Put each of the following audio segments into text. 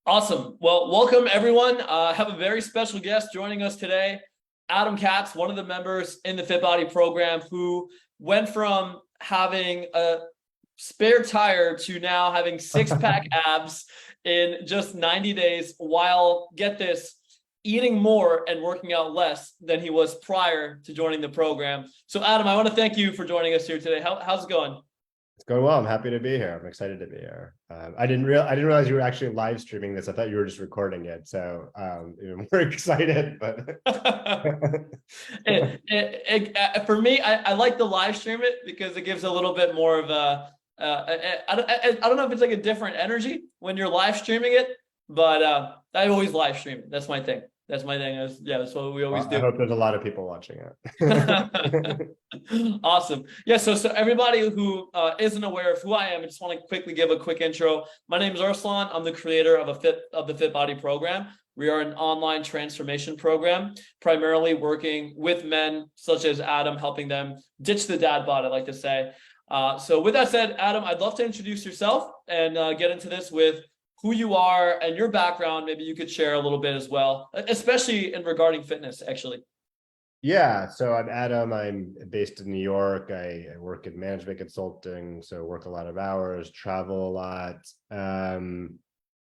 Awesome. Well, welcome everyone. I have a very special guest joining us today, Adam Katz, one of the members in the Fit Body program, who went from having a spare tire to now having six-pack abs in just 90 days, while, get this, eating more and working out less than he was prior to joining the program. So Adam, I want to thank you for joining us here today. How's it going? It's going well. I'm happy to be here. I'm excited to be here. I didn't realize you were actually live streaming this. I thought you were just recording it. So even more excited. But for me, I like to live stream it because it gives a little bit more of a. I don't know if it's like a different energy when you're live streaming it, but I always live stream it. That's my thing. That's my thing. That's what we always do. I hope there's a lot of people watching it. Awesome. Yeah. So everybody who isn't aware of who I am, I just want to quickly give a quick intro. My name is Arslan. I'm the creator of the Fit Body program. We are an online transformation program, primarily working with men such as Adam, helping them ditch the dad bod, I like to say. So with that said, Adam, I'd love to introduce yourself and get into this with who you are and your background. Maybe you could share a little bit as well, especially in regarding fitness, actually. Yeah, so I'm Adam. I'm based in New York. I work in management consulting, so work a lot of hours, travel a lot.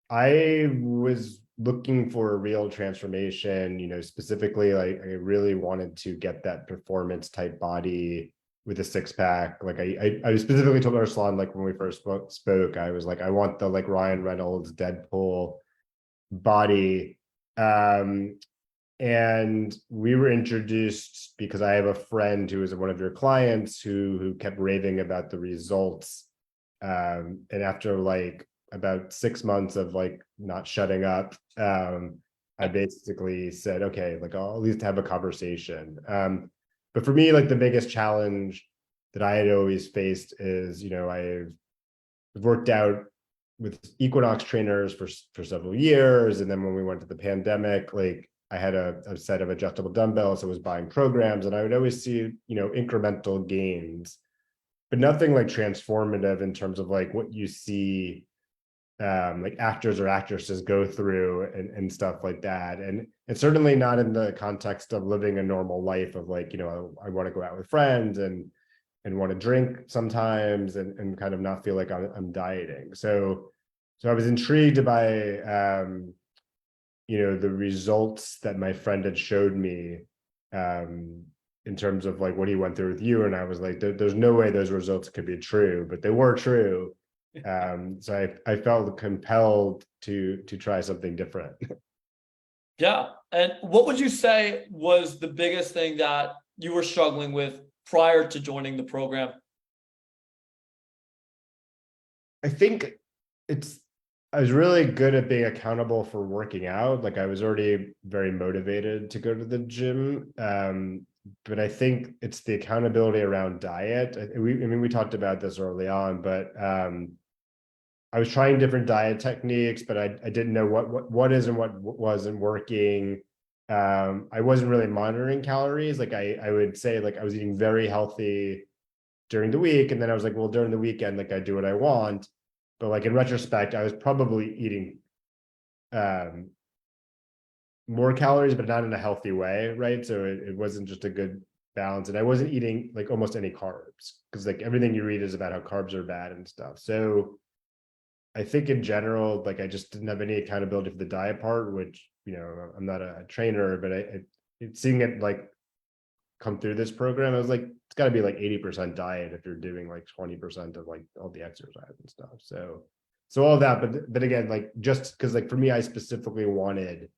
I was looking for a real transformation, specifically, like I really wanted to get that performance type body with a six-pack. Like I specifically told Arslan, like when we first spoke, I was like, I want the like Ryan Reynolds Deadpool body. And we were introduced because I have a friend who is one of your clients who kept raving about the results. And after like about 6 months of like not shutting up, I basically said, okay, like I'll at least have a conversation. But for me, like the biggest challenge that I had always faced is, I've worked out with Equinox trainers for several years. And then when we went to the pandemic, like I had a set of adjustable dumbbells. I was buying programs and I would always see, incremental gains, but nothing like transformative in terms of like what you see like actors or actresses go through and stuff like that. And certainly not in the context of living a normal life of like, I want to go out with friends and want to drink sometimes and kind of not feel like I'm dieting. So I was intrigued by, the results that my friend had showed me in terms of like what he went through with you. And I was like, there's no way those results could be true, but they were true. So I felt compelled to try something different. Yeah. And what would you say was the biggest thing that you were struggling with prior to joining the program? I think I was really good at being accountable for working out. Like I was already very motivated to go to the gym. But I think it's the accountability around diet. We talked about this early on, but I was trying different diet techniques, but I didn't know what is and what wasn't working. I wasn't really monitoring calories. Like I would say like I was eating very healthy during the week. And then I was like, well, during the weekend, like I do what I want. But like in retrospect, I was probably eating more calories, but not in a healthy way, right? So it wasn't just a good balance. And I wasn't eating like almost any carbs because like everything you read is about how carbs are bad and stuff. So I think in general, like I just didn't have any accountability for the diet part, which, I'm not a trainer, but seeing it like come through this program, I was like, it's got to be like 80% diet if you're doing like 20% of like all the exercise and stuff. So all of that, but again, like just because like for me, I specifically wanted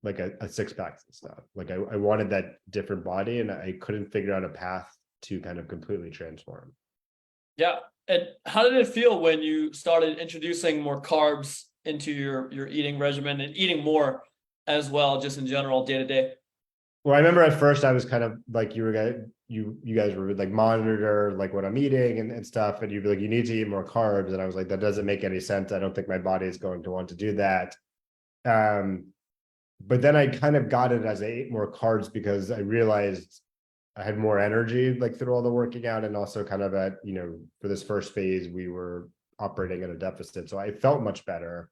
like a six-pack and stuff. Like I wanted that different body and I couldn't figure out a path to kind of completely transform. Yeah. And how did it feel when you started introducing more carbs into your eating regimen and eating more as well, just in general, day to day? Well, I remember at first I was kind of like you guys were like monitor like what I'm eating and stuff, and you'd be like, you need to eat more carbs. And I was like, that doesn't make any sense. I don't think my body is going to want to do that. But then I kind of got it as I ate more carbs because I realized I had more energy like through all the working out, and also kind of at, for this first phase, we were operating at a deficit. So I felt much better.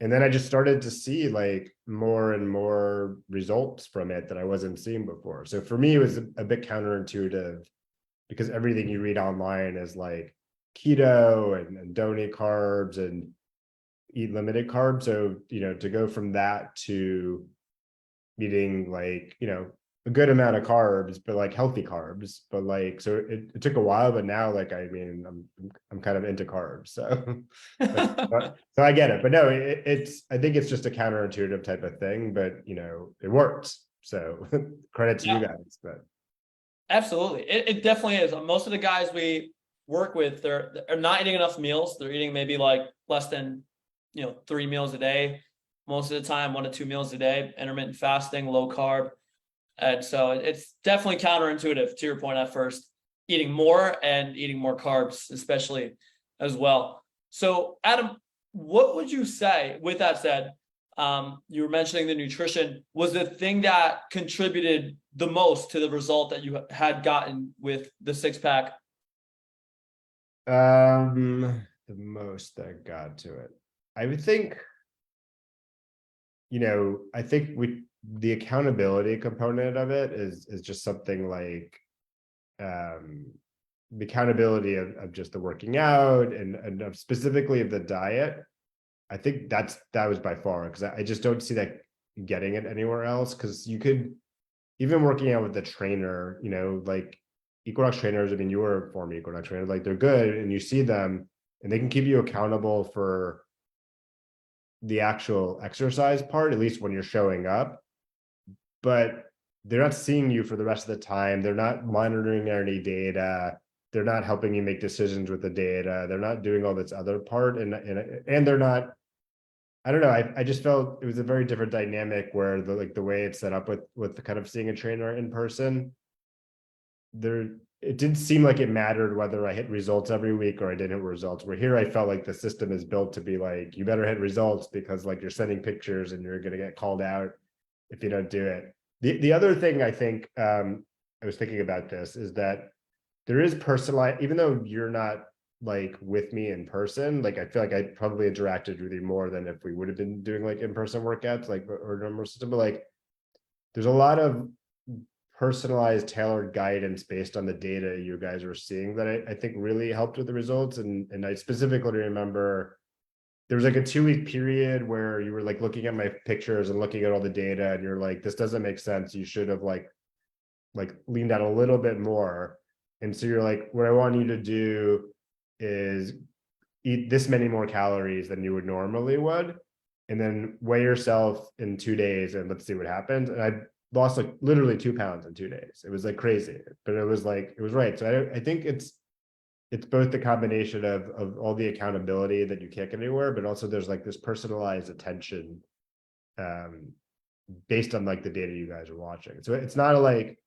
And then I just started to see like more and more results from it that I wasn't seeing before. So for me, it was a bit counterintuitive because everything you read online is like keto and don't eat carbs and eat limited carbs. So, to go from that to eating like, a good amount of carbs, but like healthy carbs, but like, so it took a while, but now like, I mean, I'm kind of into carbs. So, so I get it, but no, I think it's just a counterintuitive type of thing, but it works. So credit to you Yeah, guys, but absolutely. It definitely is. Most of the guys we work with, they're not eating enough meals. They're eating maybe like less than 3 meals a day. Most of the time, 1 to 2 meals a day, intermittent fasting, low carb. And so it's definitely counterintuitive to your point at first, eating more and eating more carbs, especially as well. So, Adam, what would you say with that said? You were mentioning the nutrition was the thing that contributed the most to the result that you had gotten with the six pack. the most that got to it, I would think, I think the accountability component of it is just something like the accountability of just the working out and of specifically of the diet. I think that was by far, because I just don't see that getting it anywhere else. Because you could, even working out with the trainer, like Equinox trainers, I mean, you were a former Equinox trainer, like they're good and you see them and they can keep you accountable for the actual exercise part, at least when you're showing up, but they're not seeing you for the rest of the time. They're not monitoring any data. They're not helping you make decisions with the data. They're not doing all this other part. And they're not, I don't know. I just felt it was a very different dynamic where the way it's set up with the kind of seeing a trainer in person, it didn't seem like it mattered whether I hit results every week or I didn't hit results. Where here I felt like the system is built to be like, you better hit results because like you're sending pictures and you're gonna get called out if you don't do it. The other thing I think, I was thinking about this, is that there is personalized, even though you're not like with me in person, like I feel like I probably interacted with you more than if we would have been doing like in-person workouts, like or normal system, but like there's a lot of personalized, tailored guidance based on the data you guys were seeing that I think really helped with the results. And I specifically remember there was like a 2-week period where you were like looking at my pictures and looking at all the data and you're like, this doesn't make sense. You should have like leaned out a little bit more. And so you're like, what I want you to do is eat this many more calories than you would normally would, and then weigh yourself in 2 days and let's see what happens. And I lost like literally 2 pounds in 2 days. It was like crazy, but it was like, it was right. So I think it's both the combination of all the accountability that you can't get anywhere, but also there's like this personalized attention based on like the data you guys are watching. So it's not like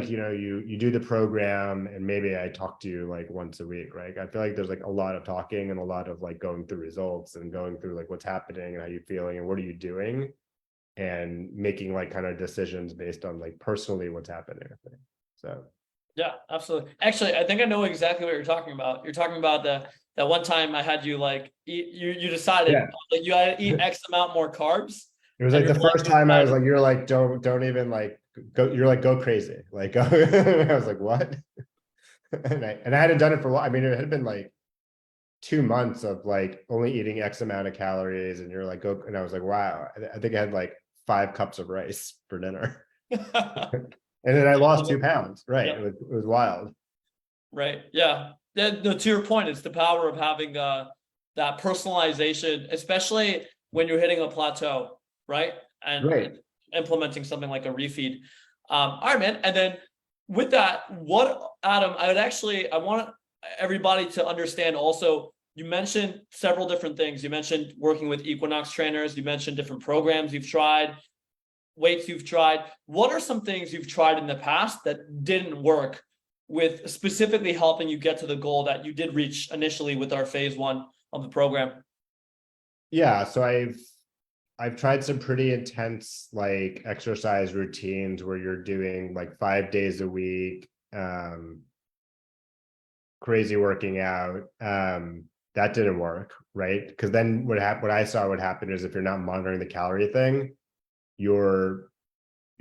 you do the program and maybe I talk to you like once a week, right? I feel like there's like a lot of talking and a lot of like going through results and going through like what's happening and how you're feeling and what are you doing, and making like kind of decisions based on like personally what's happening. I think. So Yeah, absolutely. Actually, I think I know exactly what you're talking about. You're talking about that one time I had you like eat, you decided yeah, like you had to eat X amount more carbs. it was And like you're the like, first time I was like, you're like, don't even like go, you're like, go crazy. Like, I was like, what? And I hadn't done it for a while. I mean, it had been like 2 months of like only eating X amount of calories, and you're like, go. And I was like, wow, I think I had like 5 cups of rice for dinner. And then I lost 2 pounds. Right. yeah, It was wild. right. Yeah. No, to your point, it's the power of having that personalization, especially when you're hitting a plateau, right? Right. And implementing something like a refeed. All right, man. And then with that, what Adam, I want everybody to understand also, you mentioned several different things. You mentioned working with Equinox trainers, you mentioned different programs you've tried, weights you've tried. What are some things you've tried in the past that didn't work with specifically helping you get to the goal that you did reach initially with our phase 1 of the program? Yeah. So I've tried some pretty intense like exercise routines where you're doing like 5 days a week. crazy working out. That didn't work, right? Because then what I saw would happen is if you're not monitoring the calorie thing, you're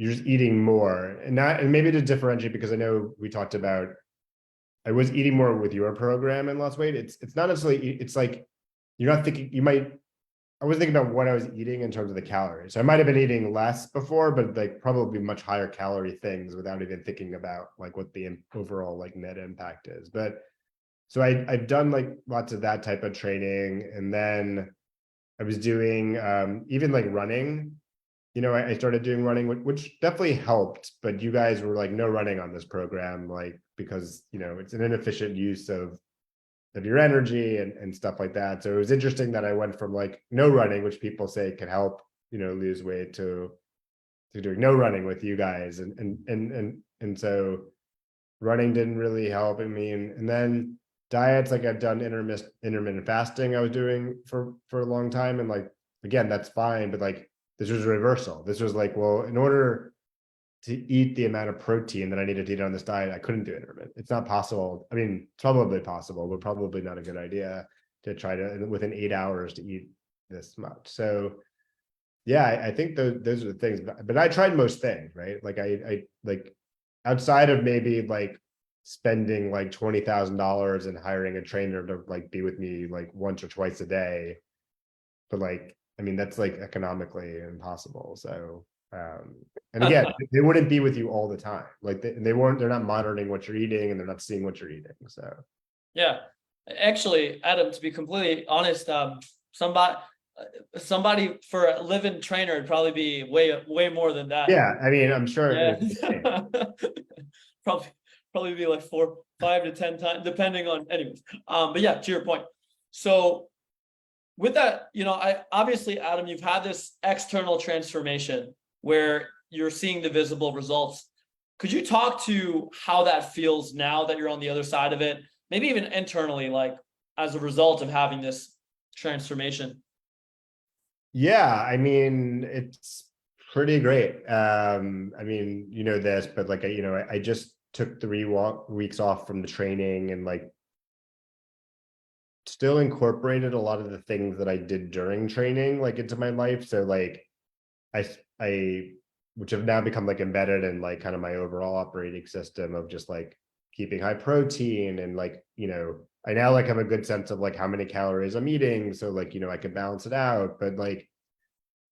just eating more, and maybe to differentiate, because I know we talked about, I was eating more with your program and lost weight. It's not necessarily, it's like you're not thinking, I was thinking about what I was eating in terms of the calories. So I might have been eating less before, but like probably much higher calorie things without even thinking about like what the overall like net impact is. But so I've done like lots of that type of training, and then I was doing even like running. I started doing running, which definitely helped, but you guys were like, no running on this program, like, because, it's an inefficient use of your energy and stuff like that. So it was interesting that I went from like no running, which people say can help, lose weight, to doing no running with you guys. And so running didn't really help. I mean, and then diets, like I've done intermittent fasting, I was doing for a long time. And like, again, that's fine, but like, this was a reversal. This was like, well, in order to eat the amount of protein that I needed to eat on this diet, I couldn't do intermittent. It's not possible. I mean, it's probably possible, but probably not a good idea to try to, within 8 hours, to eat this much. So yeah, I think those are the things, but I tried most things, right? Like I like, outside of maybe like spending like $20,000 and hiring a trainer to like be with me like once or twice a day, but like, I mean, that's like economically impossible. So, and again, they wouldn't be with you all the time. Like they're not monitoring what you're eating, and they're not seeing what you're eating. So, Yeah, actually, Adam, to be completely honest, somebody for a live-in trainer would probably be way more than that. yeah, I mean, I'm sure. Yeah. probably probably be like 5 to 10 times, depending on, anyways. But yeah, to your point. So with that, I obviously, Adam, you've had this external transformation where you're seeing the visible results. Could you talk to how that feels now that you're on the other side of it? Maybe even internally, like as a result of having this transformation. Yeah, I mean, it's pretty great. I mean, you know this, but like, I just took 3 weeks off from the training, and like still incorporated a lot of the things that I did during training, like into my life. So like, I, which have now become like embedded in like kind of my overall operating system of just like keeping high protein, and like, I now like have a good sense of like how many calories I'm eating. So like, I could balance it out, but like,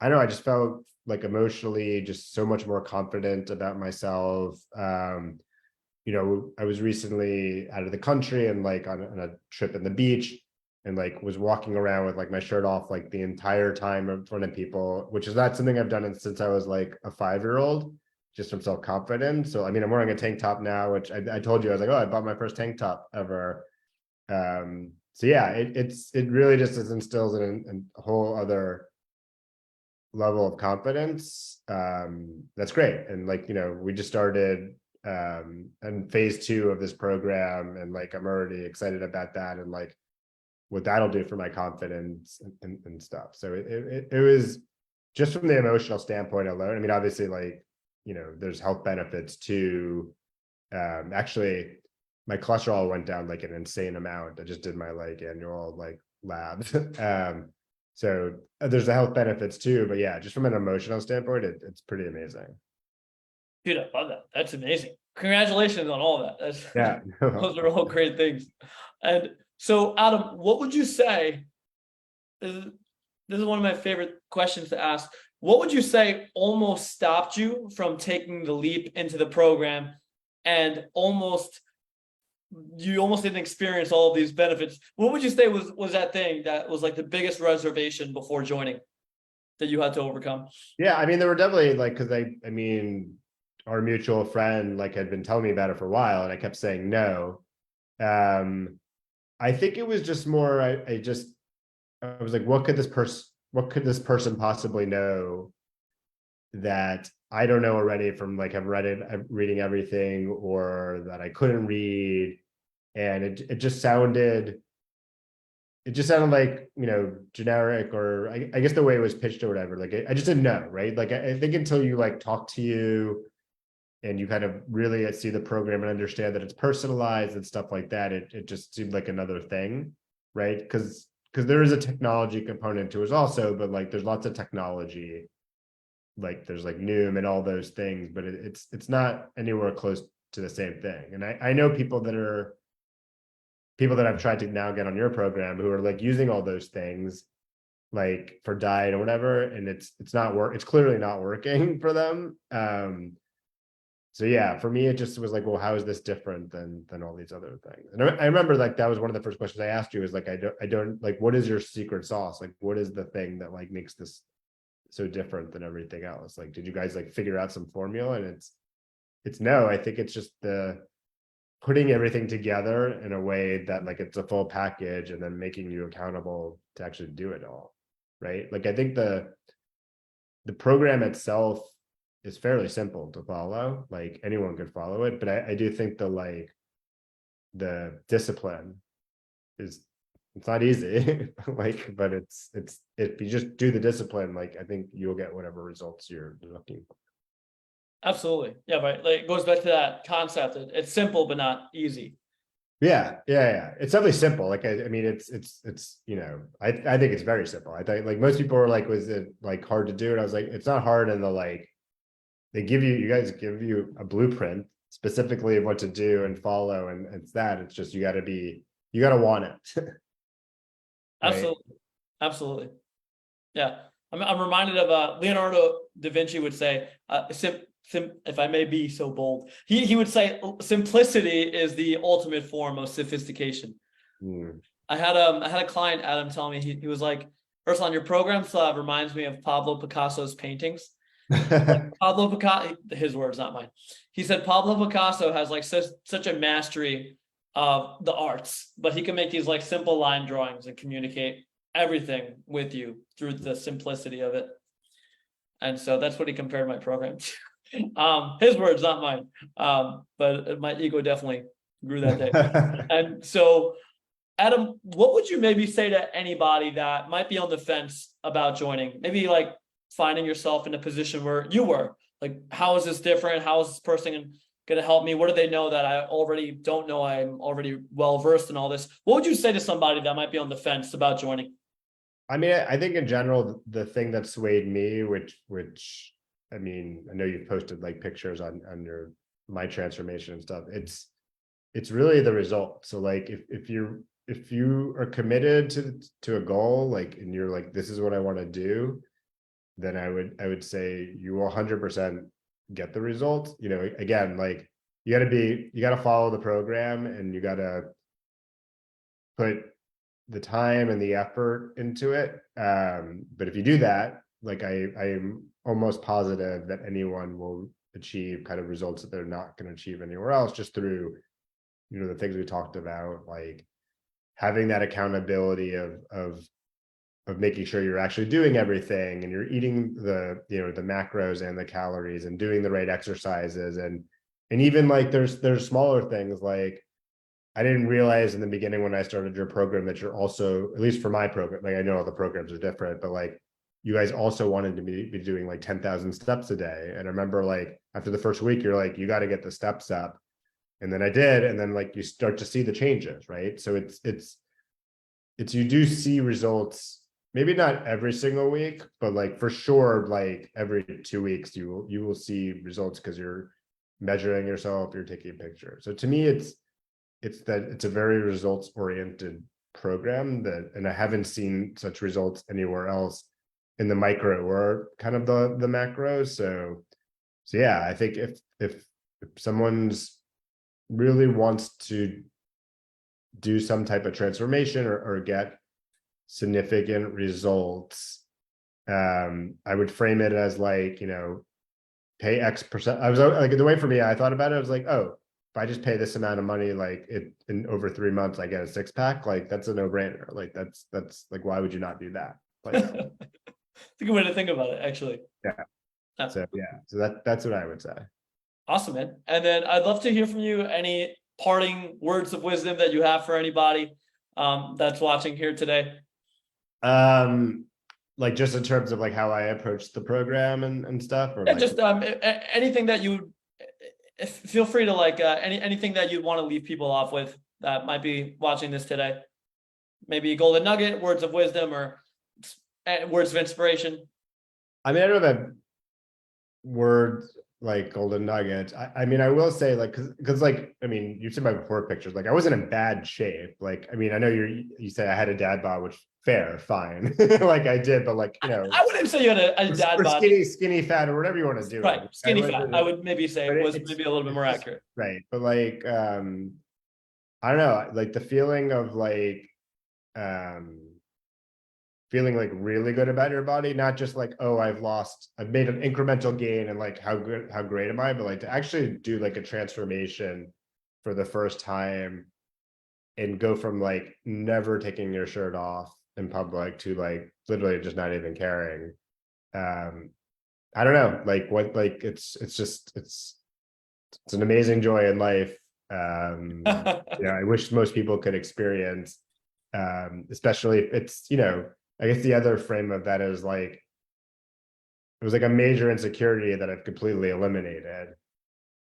I don't know, I just felt like emotionally just so much more confident about myself. I was recently out of the country and like on a trip in the beach, and like was walking around with like my shirt off like the entire time in front of people, which is not something I've done since I was like a 5-year-old, just from self-confidence. So I mean, I'm wearing a tank top now, which I told you, I was like, oh, I bought my first tank top ever. So yeah, it really just instills a whole other level of confidence. That's great. And like, we just started and phase 2 of this program, and like I'm already excited about that, and like what that'll do for my confidence and stuff. So it was just from the emotional standpoint alone. I mean, obviously, like, there's health benefits too. Actually, my cholesterol went down like an insane amount. I just did my like annual like labs. So there's the health benefits too, but yeah, just from an emotional standpoint, it's pretty amazing. Dude, I love that. That's amazing. Congratulations on all that. Yeah. Those are all great things. And so, Adam, what would you say? This is one of my favorite questions to ask. What would you say almost stopped you from taking the leap into the program, and you almost didn't experience all of these benefits? What would you say was that thing that was like the biggest reservation before joining that you had to overcome? Yeah, I mean, there were definitely like, because I mean, our mutual friend like had been telling me about it for a while, and I kept saying no. I think it was just more, I was like, what could this person possibly know that I don't know already, from like I've reading everything, or that I couldn't read. And it just sounded like, generic, or I guess the way it was pitched or whatever. Like I just didn't know, right? Like I think until you like talk to you and you kind of really see the program and understand that it's personalized and stuff like that, it just seemed like another thing, right? Because there is a technology component to it also, but like there's lots of technology, like there's like Noom and all those things, but it's not anywhere close to the same thing. And I know people that I've tried to now get on your program who are like using all those things like for diet or whatever, and it's clearly not working for them. So yeah, for me, it just was like, well, how is this different than all these other things? And I remember like that was one of the first questions I asked you is like, I don't like, what is your secret sauce? Like, what is the thing that like makes this so different than everything else? Like, did you guys like figure out some formula? And it's no, I think it's just the putting everything together in a way that like it's a full package and then making you accountable to actually do it all, right? Like I think the program itself is fairly simple to follow, like anyone could follow it, but I do think the discipline is, it's not easy like, but it's if you just do the discipline, like I think you'll get whatever results you're looking for. Absolutely. Yeah, right. Like it goes back to that concept. It's simple but not easy. Yeah. It's definitely simple. Like I mean, it's I think it's very simple. I think like most people are like, was it like hard to do? And I was like, it's not hard. And like you guys give you a blueprint specifically of what to do and follow, and it's just you got to want it. Right? Absolutely. Yeah. I'm reminded of Leonardo da Vinci would say, if I may be so bold, he would say simplicity is the ultimate form of sophistication. I had a client, Adam, tell me he was like, Ursula, your program reminds me of Pablo Picasso's paintings. Like Pablo Picasso, his words, not mine. He said Pablo Picasso has like such a mastery of the arts, but he can make these like simple line drawings and communicate everything with you through the simplicity of it. And so that's what he compared my program to. His words, not mine. But my ego definitely grew that day. And so, Adam, what would you maybe say to anybody that might be on the fence about joining? Maybe like finding yourself in a position where you were. Like, how is this different? How is this person going to help me? What do they know that I already don't know? I'm already well versed in all this. What would you say to somebody that might be on the fence about joining? I mean, I think in general, the thing that swayed me, which I mean, I know you've posted like pictures on your my transformation and stuff. It's really the result. So like if you are committed to a goal, like, and you're like, this is what I want to do, then I would say you will 100% get the results. You know, again, like you got to follow the program, and you got to put the time and the effort into it. But if you do that, like I am almost positive that anyone will achieve kind of results that they're not going to achieve anywhere else, just through, the things we talked about, like having that accountability of making sure you're actually doing everything, and you're eating the macros and the calories, and doing the right exercises, and even like there's smaller things. Like I didn't realize in the beginning when I started your program that you're also, at least for my program, like I know all the programs are different, but like you guys also wanted to be doing like 10,000 steps a day. And I remember like after the first week, you're like, you got to get the steps up. And then I did. And then like you start to see the changes, right? So it's you do see results, maybe not every single week, but like for sure, like every 2 weeks, you will see results because you're measuring yourself, you're taking a picture. So to me, it's a very results oriented program and I haven't seen such results anywhere else in the micro or kind of the macros. So yeah, I think if someone's really wants to do some type of transformation or get significant results, I would frame it as like, pay X%. I was like, the way for me, I thought about it, I was like, oh, if I just pay this amount of money, like in over 3 months, I get a 6-pack. Like that's a no-brainer. Like that's like, why would you not do that? Like, It's a good way to think about it, actually. Yeah. So that's what I would say. Awesome, man. And then I'd love to hear from you. Any parting words of wisdom that you have for anybody that's watching here today? Like just in terms of like how I approach the program and stuff, or Yeah, like just anything that you feel free to like anything that you'd want to leave people off with that might be watching this today. Maybe a golden nugget, words of wisdom, or words of inspiration. I mean, I don't have words like golden nuggets. I mean, I will say like, cause like, I mean, you see my before pictures, like I wasn't in bad shape. Like, I mean, I know you said I had a dad bod, which fair, fine. Like I did, but like, you know, I wouldn't say you had a dad or bod. skinny fat or whatever you want to do. Right, skinny fat. I Like, would maybe say it was maybe a little bit more accurate. right. But like, I don't know, like the feeling of like, feeling like really good about your body, not just like, oh, I've made an incremental gain and like how great am I, but like to actually do like a transformation for the first time and go from like never taking your shirt off in public to like literally just not even caring. I don't know, like what, like it's an amazing joy in life. I wish most people could experience, especially if it's, I guess the other frame of that is like, it was like a major insecurity that I've completely eliminated,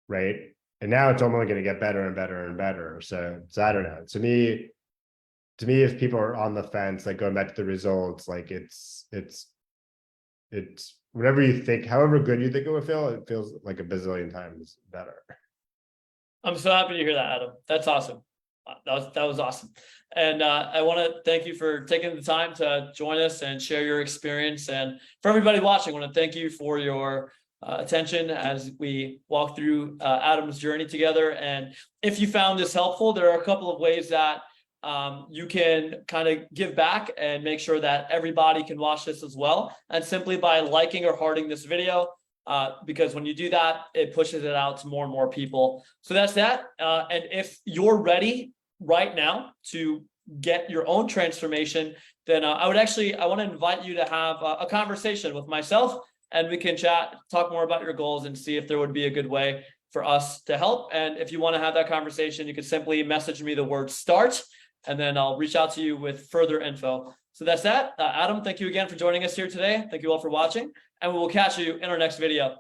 right? And now it's only going to get better and better and better. So I don't know. To me, if people are on the fence, like going back to the results, like it's whatever you think, however good you think it feels like a bazillion times better. I'm so happy to hear that, Adam. That's awesome. That was awesome. And I want to thank you for taking the time to join us and share your experience. And for everybody watching, I want to thank you for your attention as we walk through Adam's journey together. And if you found this helpful, there are a couple of ways that you can kind of give back and make sure that everybody can watch this as well. And simply by liking or hearting this video, because when you do that, it pushes it out to more and more people. So that's that. And if you're ready right now to get your own transformation, then I want to invite you to have a conversation with myself, and we can chat, talk more about your goals, and see if there would be a good way for us to help. And if you want to have that conversation, you can simply message me the word START, and then I'll reach out to you with further info. So that's that. Adam, thank you again for joining us here today. Thank you all for watching, and we will catch you in our next video.